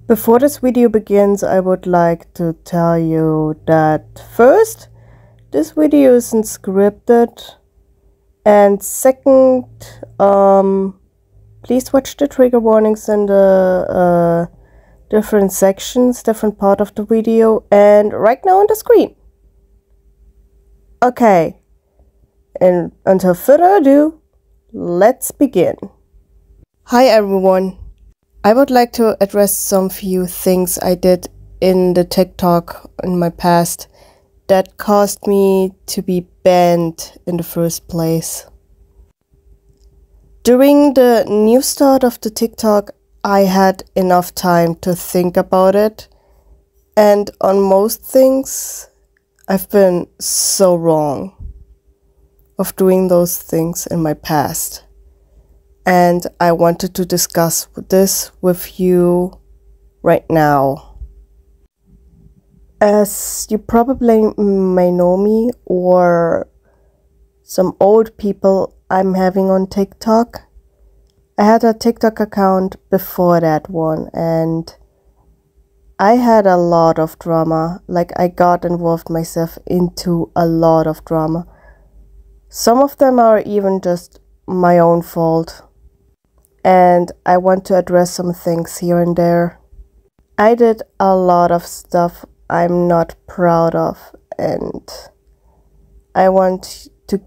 Before this video begins, I would like to tell you that first, this video isn't scripted, and second, please watch the trigger warnings in the different sections, different part of the video, and right now on the screen. Okay, and until further ado, let's begin. Hi everyone. I would like to address some few things I did in the TikTok in my past that caused me to be banned in the first place. During the new start of the TikTok, I had enough time to think about it, and on most things, I've been so wrong of doing those things in my past. And I wanted to discuss this with you right now. As you probably may know me or some old people I'm having on TikTok, I had a TikTok account before that one and I had a lot of drama. Like, I got involved myself into a lot of drama. Some of them are even just my own fault. And I want to address some things here and there. I did a lot of stuff I'm not proud of, and I want to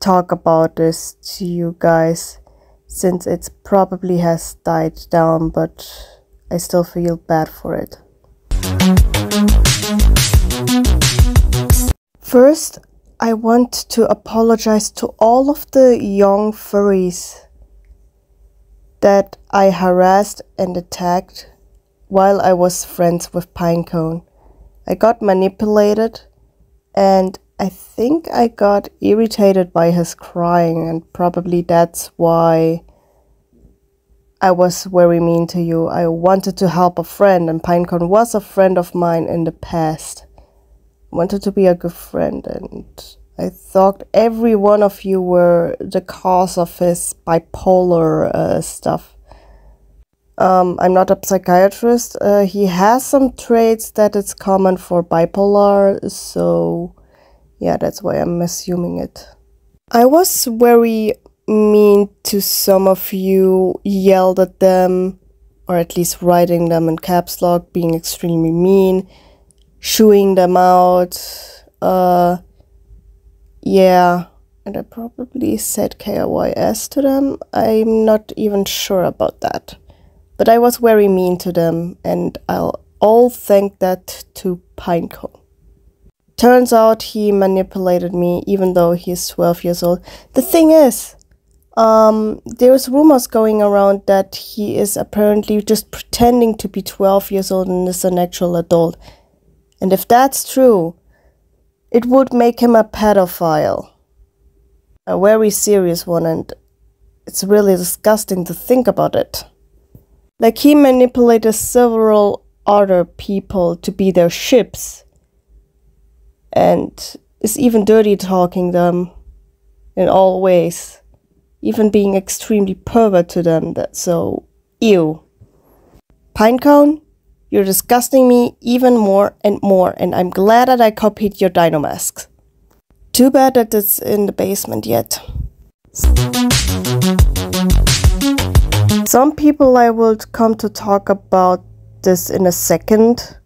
talk about this to you guys, since it probably has died down, but I still feel bad for it. First, I want to apologize to all of the young furries that I harassed and attacked while I was friends with Pinecone. I got manipulated and I think I got irritated by his crying, and probably that's why I was very mean to you. I wanted to help a friend, and Pinecone was a friend of mine in the past. I wanted to be a good friend, and I thought every one of you were the cause of his bipolar stuff. I'm not a psychiatrist. He has some traits that it's common for bipolar, so yeah, that's why I'm assuming it. I was very mean to some of you, yelled at them, or at least writing them in caps lock, being extremely mean, shooing them out, yeah, and I probably said KYS to them. I'm not even sure about that. But I was very mean to them, and I'll all thank that to Pinecone. Turns out he manipulated me, even though he's 12 years old. The thing is, there's rumors going around that he is apparently just pretending to be 12 years old and is an actual adult. And if that's true, it would make him a pedophile. A very serious one, and it's really disgusting to think about it. Like, he manipulated several other people to be their ships, and is even dirty talking them in all ways, even being extremely pervert to them. So, ew. Pinecone, you're disgusting me even more, and I'm glad that I copied your dino masks. Too bad that it's in the basement yet. Some people I will come to talk about this in a second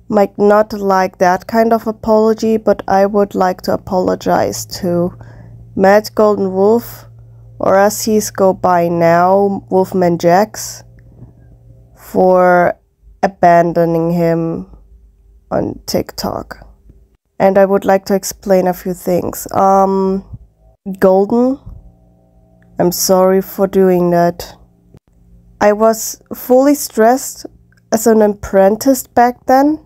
might not like that kind of apology, but I would like to apologize to Mad Golden Wolf, or as he's go by now, Wolfman Jax, for abandoning him on TikTok. And I would like to explain a few things. Golden, I'm sorry for doing that. I was fully stressed as an apprentice back then,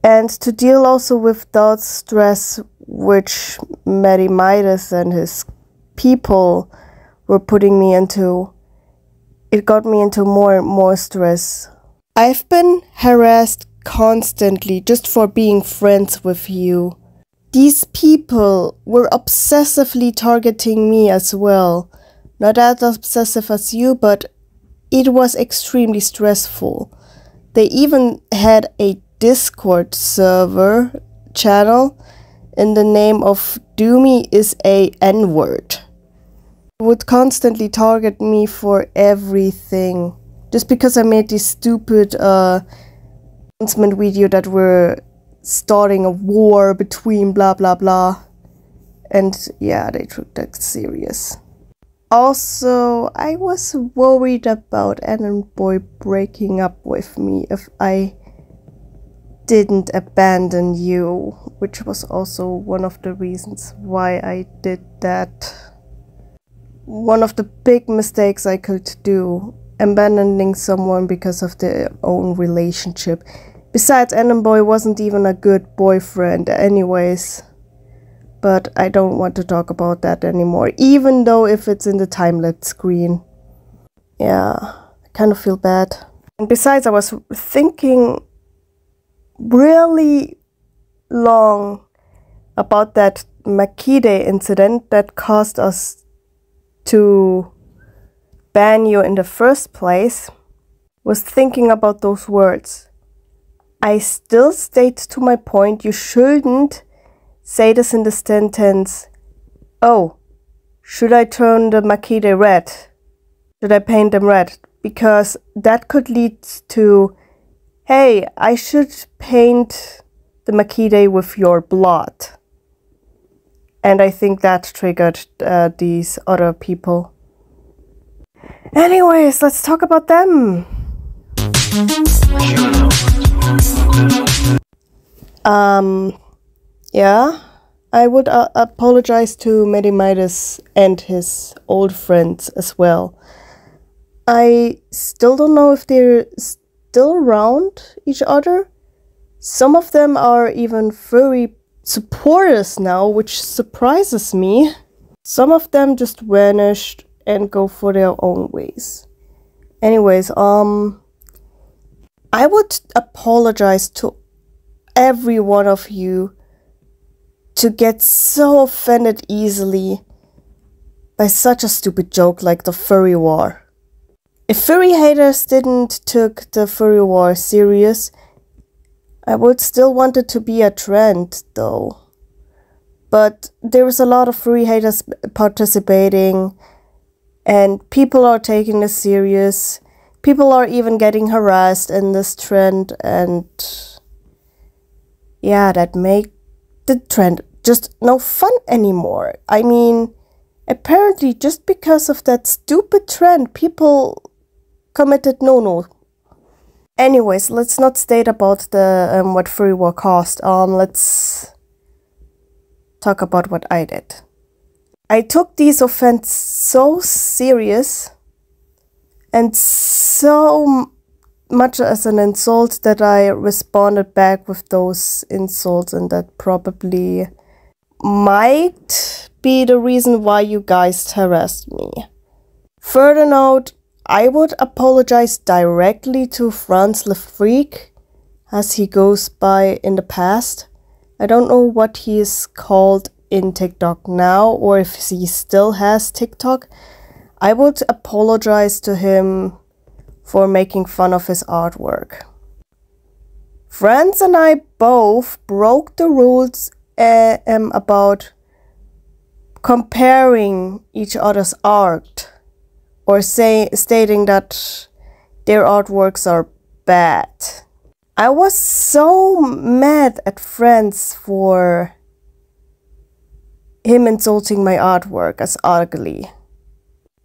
and to deal also with that stress which Matty Midas and his people were putting me into, it got me into more and more stress. I've been harassed constantly just for being friends with you. These people were obsessively targeting me as well. Not as obsessive as you, but it was extremely stressful. They even had a Discord server channel in the name of Doomy is a N-word. Would constantly target me for everything just because I made this stupid announcement video that we're starting a war between blah blah blah, and yeah, they took that serious. Also, I was worried about Boy breaking up with me if I didn't abandon you, which was also one of the reasons why I did that. One of the big mistakes I could do, abandoning someone because of their own relationship. Besides, Boy wasn't even a good boyfriend anyways. But I don't want to talk about that anymore, even though if it's in the time-lapse screen. Yeah, I kind of feel bad. And besides, I was thinking really long about that Makide incident that caused us to ban you in the first place. Was thinking about those words. I still stayed to my point. You shouldn't say this in the sentence, oh, should I turn the Makide red? Should I paint them red? Because that could lead to, hey, I should paint the Makide with your blood. And I think that triggered these other people. Anyways, let's talk about them. Yeah, I would apologize to Medimidas and his old friends as well. I still don't know if they're still around each other. Some of them are even furry supporters now, which surprises me. Some of them just vanished and go for their own ways. Anyways, I would apologize to every one of you to get so offended easily by such a stupid joke like the furry war. If furry haters didn't took the furry war serious, I would still want it to be a trend though. But there is a lot of furry haters participating and people are taking this serious. People are even getting harassed in this trend, and yeah, that make the trend just no fun anymore. I mean, apparently just because of that stupid trend, people committed no-no. Anyways, let's not state about the what furry war caused. Let's talk about what I did. I took these offenses so serious and so much as an insult that I responded back with those insults, and that probably might be the reason why you guys harassed me. Further note, I would apologize directly to Franz Le Freak, as he goes by in the past. I don't know what he is called in TikTok now, or if he still has TikTok. I would apologize to him for making fun of his artwork. Franz and I both broke the rules about comparing each other's art, or stating that their artworks are bad. I was so mad at Franz for him insulting my artwork as ugly.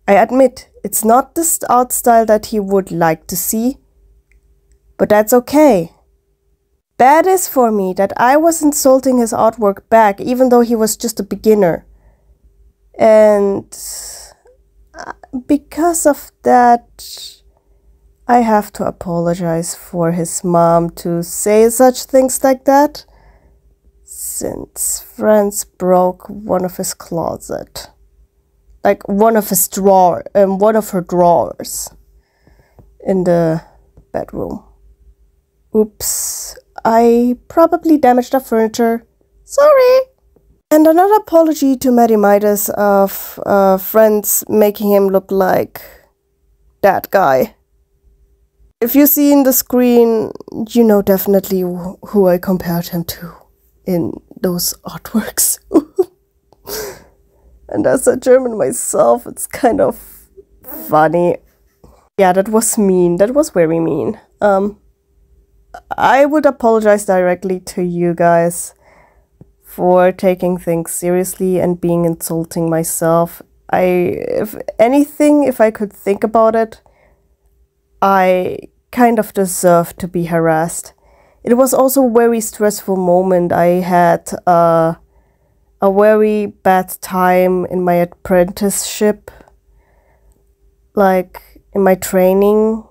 I admit, it's not the art style that he would like to see, but that's okay. Bad is for me that I was insulting his artwork back, even though he was just a beginner. And because of that, I have to apologize for his mom to say such things like that, since Franz broke one of his closet. Like one of her drawers in the bedroom. Oops, I probably damaged the furniture. Sorry. And another apology to Medimidas of Franz making him look like that guy. If you see in the screen, you know definitely who I compared him to in those artworks. And as a German myself, it's kind of funny. Yeah, that was mean. That was very mean. I would apologize directly to you guys for taking things seriously and being insulting myself. If anything, if I could think about it, I kind of deserved to be harassed. It was also a very stressful moment. I had a very bad time in my apprenticeship, like in my training.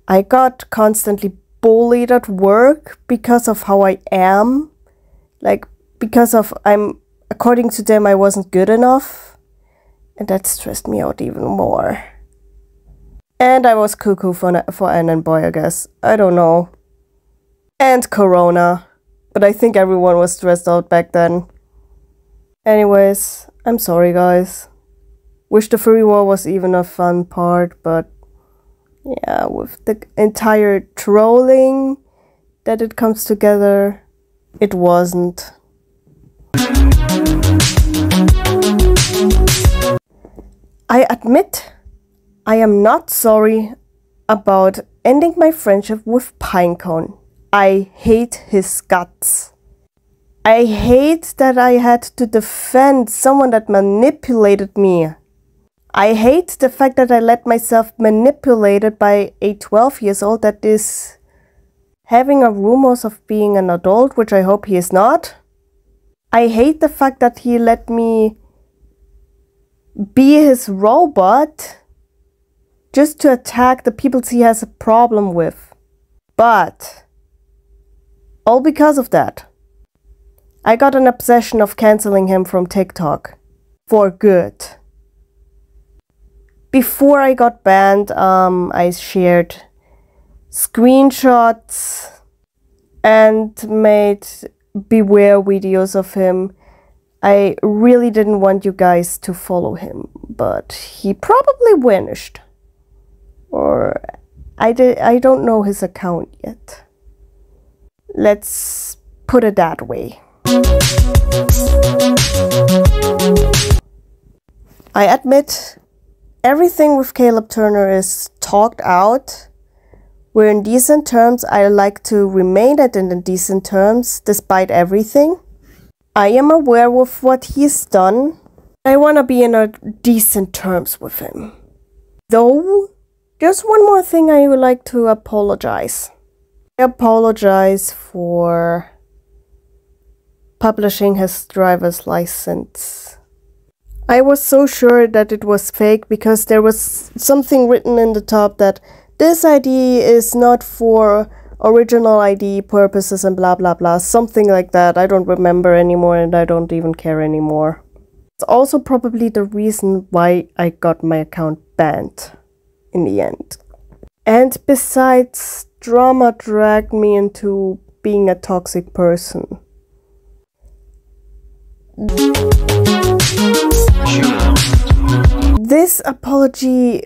I got constantly bullied at work because of how I am, like because of according to them I wasn't good enough, and that stressed me out even more. And I was cuckoo for Annan Boy, I guess. I don't know. And Corona, but I think everyone was stressed out back then. Anyways, I'm sorry guys. Wish the furry war was even a fun part, but yeah, with the entire trolling that it comes together, it wasn't. I admit I am not sorry about ending my friendship with Pinecone. I hate his guts. I hate that I had to defend someone that manipulated me. I hate the fact that I let myself manipulated by a 12 years old that is having a rumors of being an adult, which I hope he is not. I hate the fact that he let me be his robot just to attack the people he has a problem with. But all because of that, I got an obsession of canceling him from TikTok for good. Before I got banned, I shared screenshots and made beware videos of him. I really didn't want you guys to follow him, but he probably vanished. Or I don't know his account yet. Let's put it that way. I admit everything with Caleb Turner is talked out. We're in decent terms. I like to remain in decent terms despite everything. I am aware of what he's done. I want to be in a decent terms with him. Though, there's one more thing I would like to apologize. I apologize for publishing his driver's license. I was so sure that it was fake because there was something written in the top that this ID is not for original ID purposes and blah blah blah, something like that. I don't remember anymore and I don't even care anymore. It's also probably the reason why I got my account banned in the end. And besides, drama dragged me into being a toxic person. This apology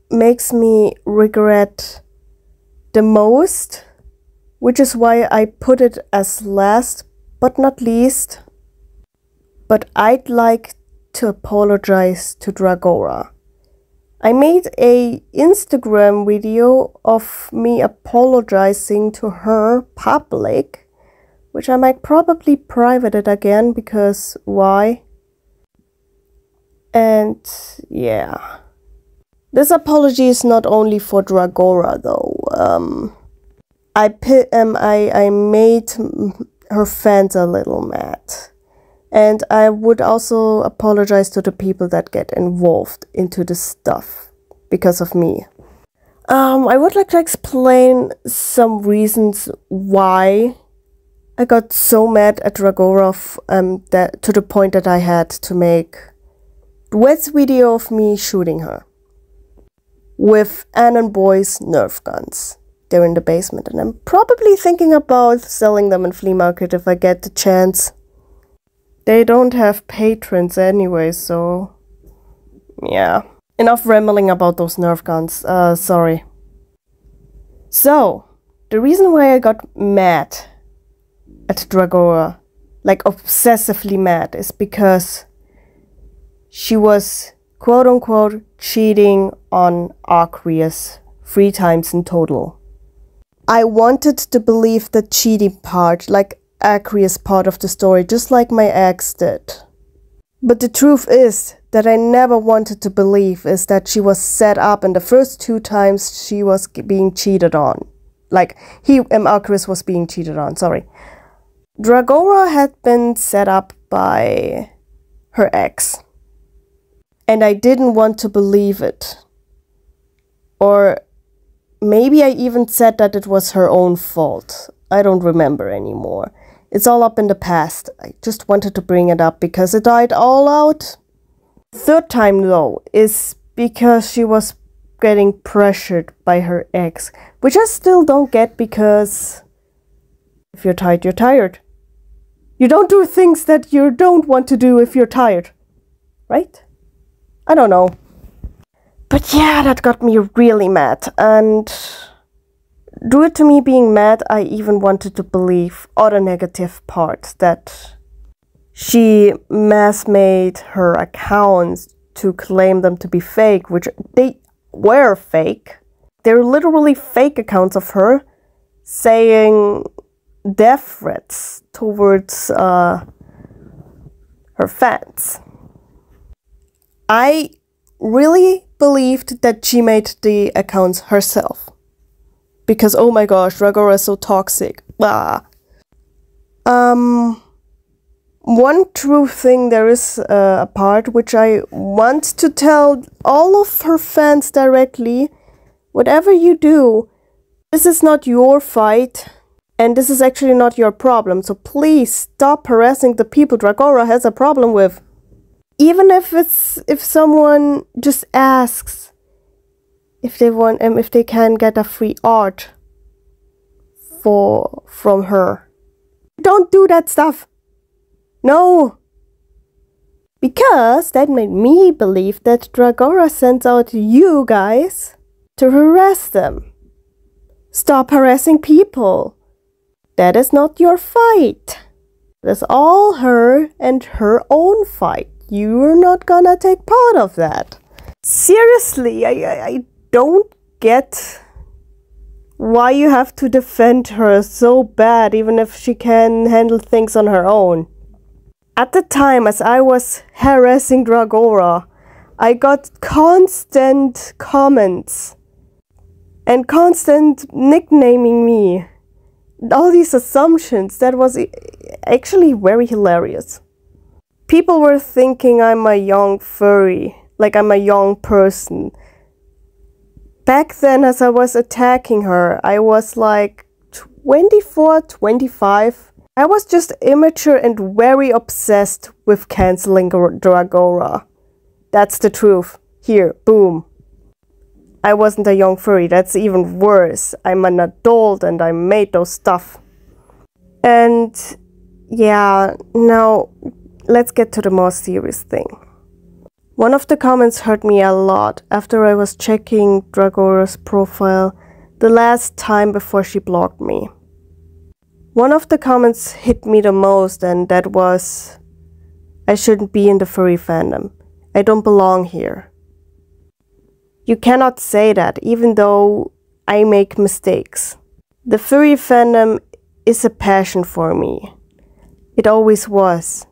makes me regret the most, which is why I put it as last but not least. But I'd like to apologize to Dragora. I made a Instagram video of me apologizing to her public, which I might probably private it again because why? And yeah. This apology is not only for Dragora though. I made her fans a little mad. And I would also apologize to the people that get involved into this stuff because of me. I would like to explain some reasons why I got so mad at Dragora that to the point that I had to make a wet video of me shooting her with Annan Boy's Nerf guns. They're in the basement and I'm probably thinking about selling them in flea market if I get the chance. They don't have patrons anyway, so yeah. Enough rambling about those Nerf guns. Sorry. So, the reason why I got mad at Dragora, like obsessively mad, is because she was quote-unquote cheating on Aquarius 3 times in total. I wanted to believe the cheating part, like Aquarius part of the story, just like my ex did. But the truth is that I never wanted to believe is that she was set up, and the first 2 times she was being cheated on. Like, Aquarius was being cheated on, sorry. Dragora had been set up by her ex. And I didn't want to believe it. Or maybe I even said that it was her own fault. I don't remember anymore. It's all up in the past. I just wanted to bring it up because it died all out. The 3rd time though is because she was getting pressured by her ex, which I still don't get, because if you're tired, you're tired. You don't do things that you don't want to do if you're tired, right? I don't know. But yeah, that got me really mad, and due to me being mad, I even wanted to believe other negative parts, that she mass-made her accounts to claim them to be fake, which they were fake. They're literally fake accounts of her saying death threats towards her fans. I really believed that she made the accounts herself. Because, oh my gosh, Dragora is so toxic. Ah. One true thing, there is a part which I want to tell all of her fans directly. Whatever you do, this is not your fight, and this is actually not your problem. So please stop harassing the people Dragora has a problem with. Even if someone just asks if they can get a free art from her. Don't do that stuff. No. Because that made me believe that Dragora sends out you guys to harass them. Stop harassing people. That is not your fight. That's all her and her own fight. You're not gonna take part of that. Seriously, I don't get why you have to defend her so bad, even if she can handle things on her own. At the time, as I was harassing Dragora, I got constant comments and constant nicknaming me. All these assumptions, that was actually very hilarious. People were thinking I'm a young furry, like I'm a young person. Back then, as I was attacking her, I was like 24, 25. I was just immature and very obsessed with canceling Dragora. That's the truth. Here, boom. I wasn't a young furry, that's even worse. I'm an adult and I made those stuff. And yeah, now let's get to the more serious thing. One of the comments hurt me a lot after I was checking Dragora's profile the last time before she blocked me. One of the comments hit me the most, and that was, I shouldn't be in the furry fandom. I don't belong here. You cannot say that, even though I make mistakes. The furry fandom is a passion for me. It always was.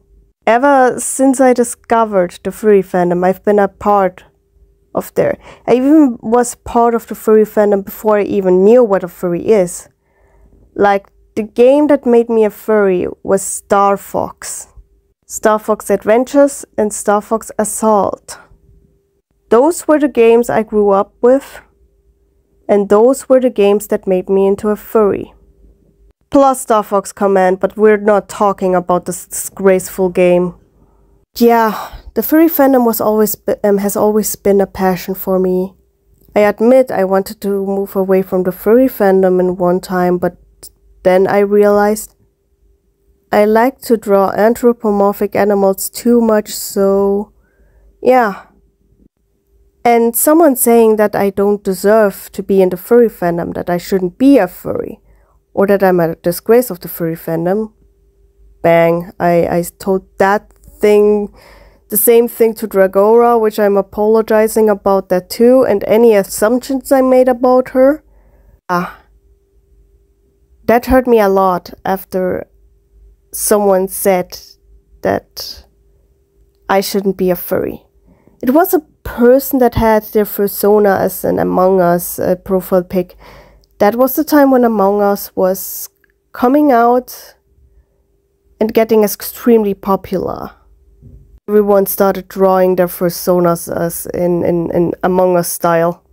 Ever since I discovered the furry fandom, I've been a part of there. I even was part of the furry fandom before I even knew what a furry is. Like, the game that made me a furry was Star Fox. Star Fox Adventures and Star Fox Assault. Those were the games I grew up with, and those were the games that made me into a furry. Plus Star Fox Command, but we're not talking about this disgraceful game. Yeah, the furry fandom has always been a passion for me. I admit I wanted to move away from the furry fandom in one time, but then I realized I like to draw anthropomorphic animals too much, so yeah. And someone saying that I don't deserve to be in the furry fandom, that I shouldn't be a furry, or that I'm a disgrace of the furry fandom. Bang, I told that thing, the same thing to Dragora, which I'm apologizing about that too, and any assumptions I made about her. That hurt me a lot after someone said that I shouldn't be a furry. It was a person that had their persona as an Among Us profile pic. That was the time when Among Us was coming out and getting extremely popular. Everyone started drawing their personas as in Among Us style.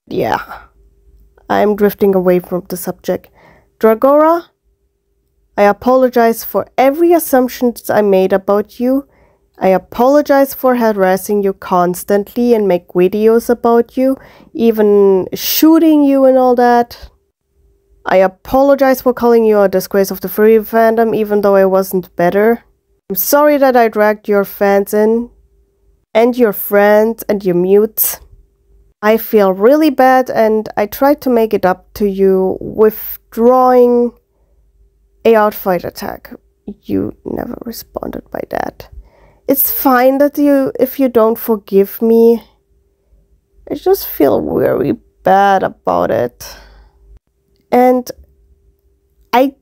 Yeah, I'm drifting away from the subject. Dragora, I apologize for every assumption I made about you. I apologize for harassing you constantly and make videos about you, even shooting you and all that. I apologize for calling you a disgrace of the furry fandom, even though I wasn't better. I'm sorry that I dragged your fans in, and your friends, and your mutes. I feel really bad, and I tried to make it up to you with drawing a outfight attack. You never responded by that. It's fine that if you don't forgive me. I just feel very bad about it. And I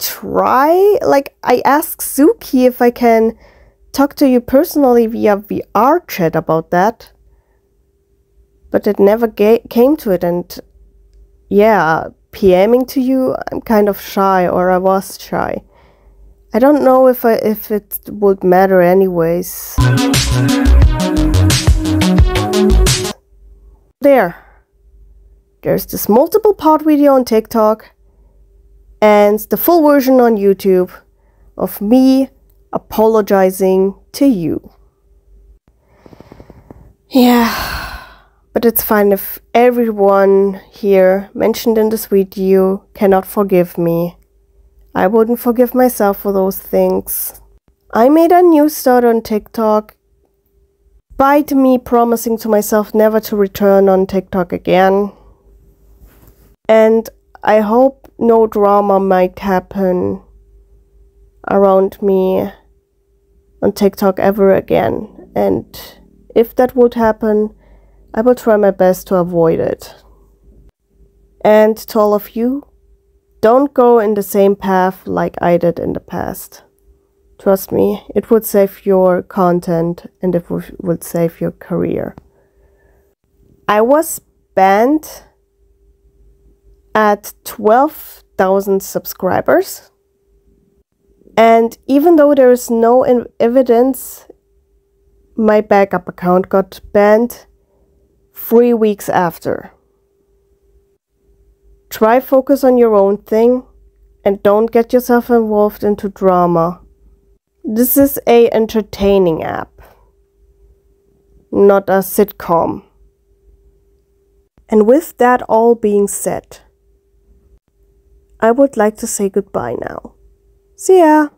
asked Suki if I can talk to you personally via VR chat about that. But it never came to it, and yeah, PMing to you, I'm kind of shy, or I was shy. I don't know if it would matter anyways. There's this multiple part video on TikTok and the full version on YouTube of me apologizing to you. Yeah, but it's fine if everyone here mentioned in this video cannot forgive me. I wouldn't forgive myself for those things. I made a new start on TikTok, despite me promising to myself never to return on TikTok again. And I hope no drama might happen around me on TikTok ever again. And if that would happen, I will try my best to avoid it. And to all of you, don't go in the same path like I did in the past. Trust me, it would save your content and it would save your career. I was banned at 12,000 subscribers. And even though there is no evidence, my backup account got banned 3 weeks after. Try focus on your own thing and don't get yourself involved into drama. This is an entertaining app, not a sitcom. And with that all being said, I would like to say goodbye now. See ya!